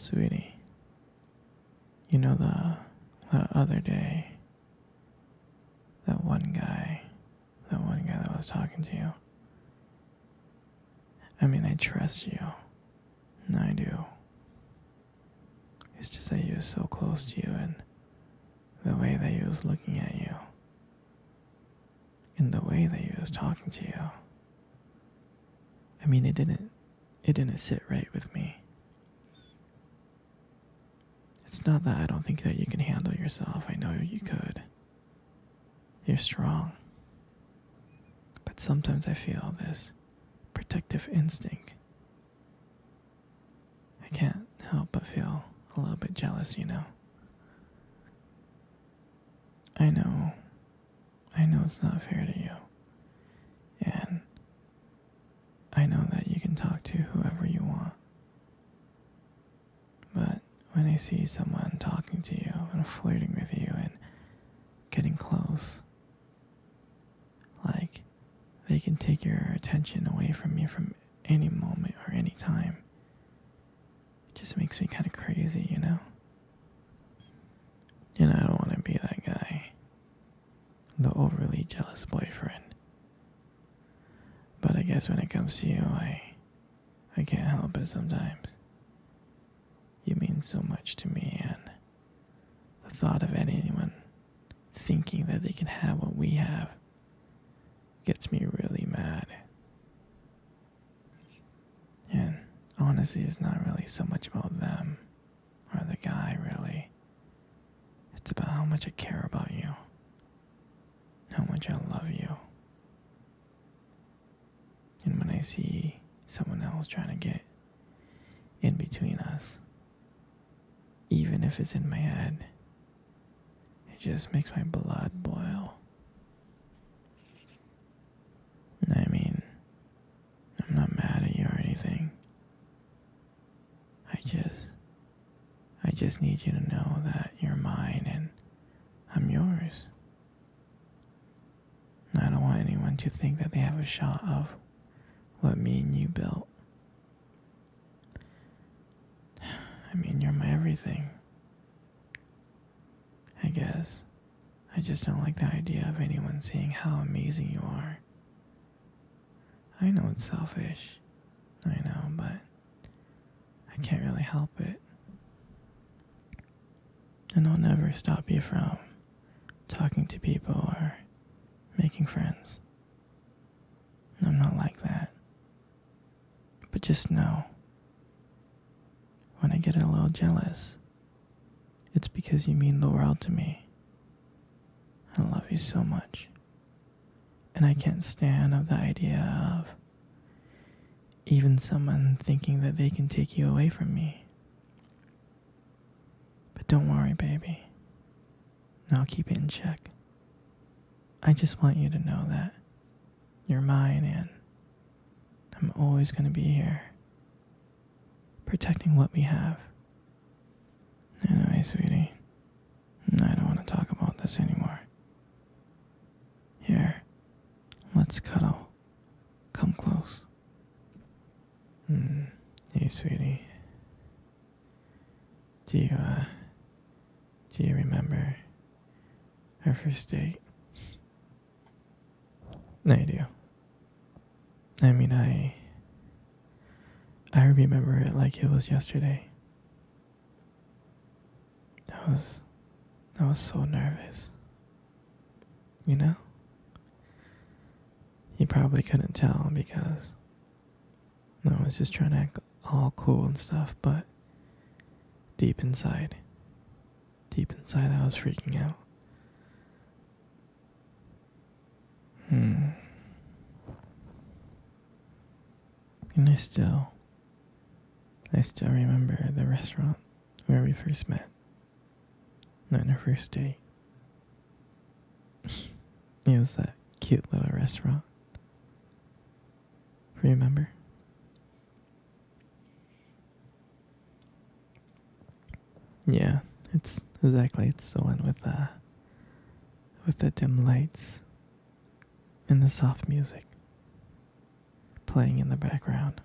Sweetie, you know the other day, that one guy that was talking to you. I mean, I trust you. I do. It's just that he was so close to you and the way that he was looking at you and the way that he was talking to you. I mean, it didn't sit right with me. It's not that I don't think that you can handle yourself. I know you could. You're strong. But sometimes I feel this protective instinct. I can't help but feel a little bit jealous, you know. I know. I know it's not fair to you. And I know that you can talk to whoever you want. But when I see someone talking to you and flirting with you and getting close, like they can take your attention away from you from any moment or any time, it just makes me kind of crazy, you know? And I don't want to be that guy, the overly jealous boyfriend. But I guess when it comes to you, I can't help it sometimes. You mean so much to me, and the thought of anyone thinking that they can have what we have gets me really mad. And honestly, it's not really so much about them or the guy, really. It's about how much I care about you, how much I love you. And when I see someone else trying to get in between us, even if it's in my head, it just makes my blood boil. And I mean, I'm not mad at you or anything. I just need you to know that you're mine and I'm yours. And I don't want anyone to think that they have a shot of what me and you built. I mean, you're my everything. I guess. I just don't like the idea of anyone seeing how amazing you are. I know it's selfish. I know, but I can't really help it. And I'll never stop you from talking to people or making friends. I'm not like that. But just know, when I get a little jealous, it's because you mean the world to me. I love you so much. And I can't stand of the idea of even someone thinking that they can take you away from me. But don't worry, baby. I'll keep it in check. I just want you to know that you're mine and I'm always going to be here, protecting what we have. Anyway, sweetie, I don't want to talk about this anymore. Here, let's cuddle. Come close. Hey, sweetie. Do you remember our first date? I do. I mean, I remember it like it was yesterday. I was so nervous. You know? You probably couldn't tell because I was just trying to act all cool and stuff, but deep inside I was freaking out. And I still remember the restaurant where we first met. On our first date. It was that cute little restaurant. Remember? Yeah, it's the one with the dim lights and the soft music playing in the background.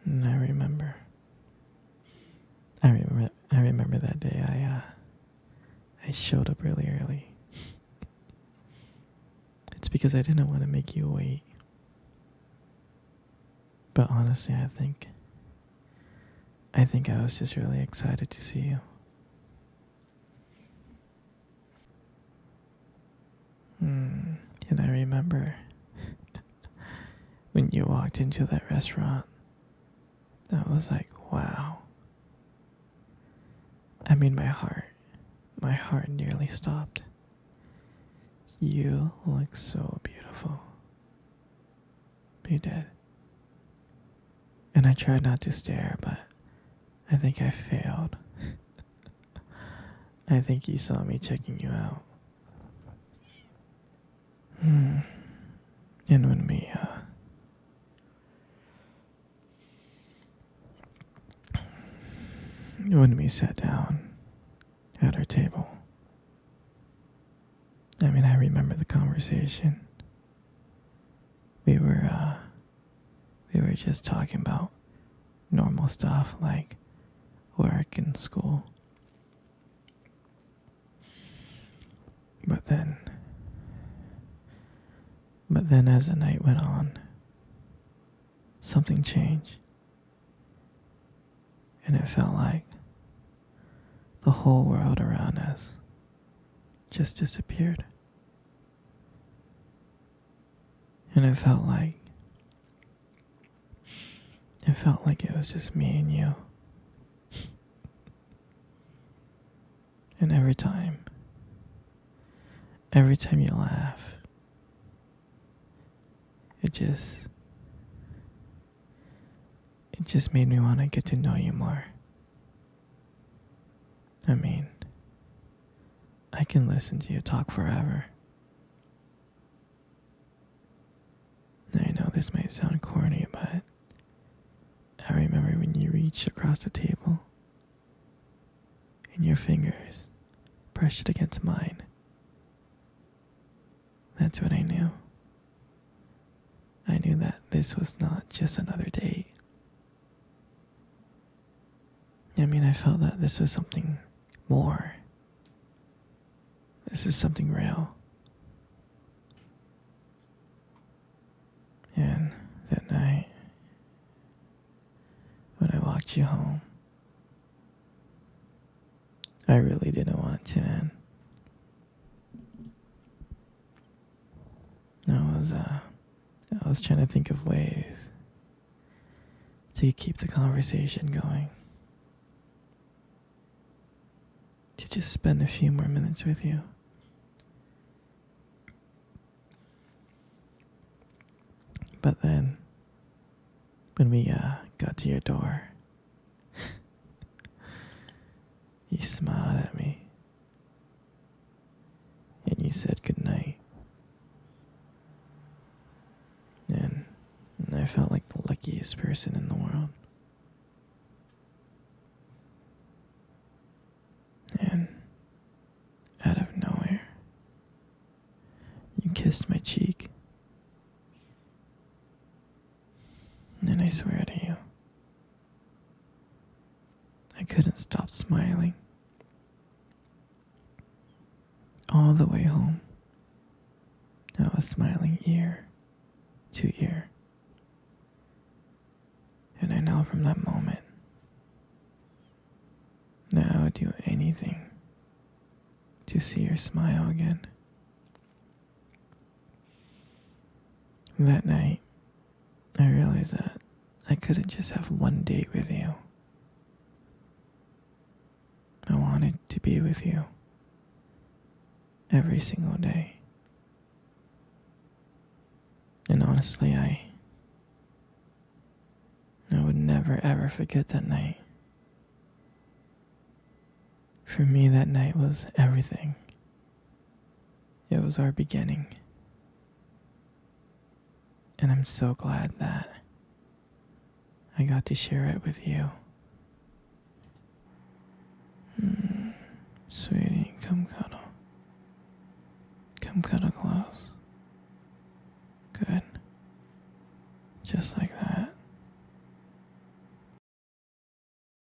And I remember I showed up really early. It's because I didn't want to make you wait. But honestly, I think I was just really excited to see you. And I remember when you walked into that restaurant, I was like, wow. I mean, my heart nearly stopped. You look so beautiful. You did. And I tried not to stare, but I think I failed. I think you saw me checking you out. And when we sat down at our table, I mean, I remember the conversation. We were just talking about normal stuff like work and school. But then as the night went on, something changed. And it felt like the whole world around us just disappeared. And it felt like it was just me and you. And every time you laugh, it just made me want to get to know you more. I mean, I can listen to you talk forever. I know this might sound corny, but I remember when you reached across the table and your fingers brushed against mine. That's when I knew. I knew that this was not just another date. I mean, I felt that this was something more. This is something real. And that night, when I walked you home, I really didn't want it to end. I was trying to think of ways to keep the conversation going. To just spend a few more minutes with you. But then, when we got to your door, you smiled at me. And you said goodnight. And I felt like the luckiest person in the world. And out of nowhere, you kissed my cheek. And I swear to you, I couldn't stop smiling. All the way home, I was smiling ear to ear. And I know from that moment that I would do anything to see your smile again. That night, I realized that I couldn't just have one date with you. I wanted to be with you every single day. And honestly, I would never ever forget that night. For me, that night was everything. It was our beginning. And I'm so glad that I got to share it with you. Sweetie, come cuddle. Come cuddle close. Good. Just like that.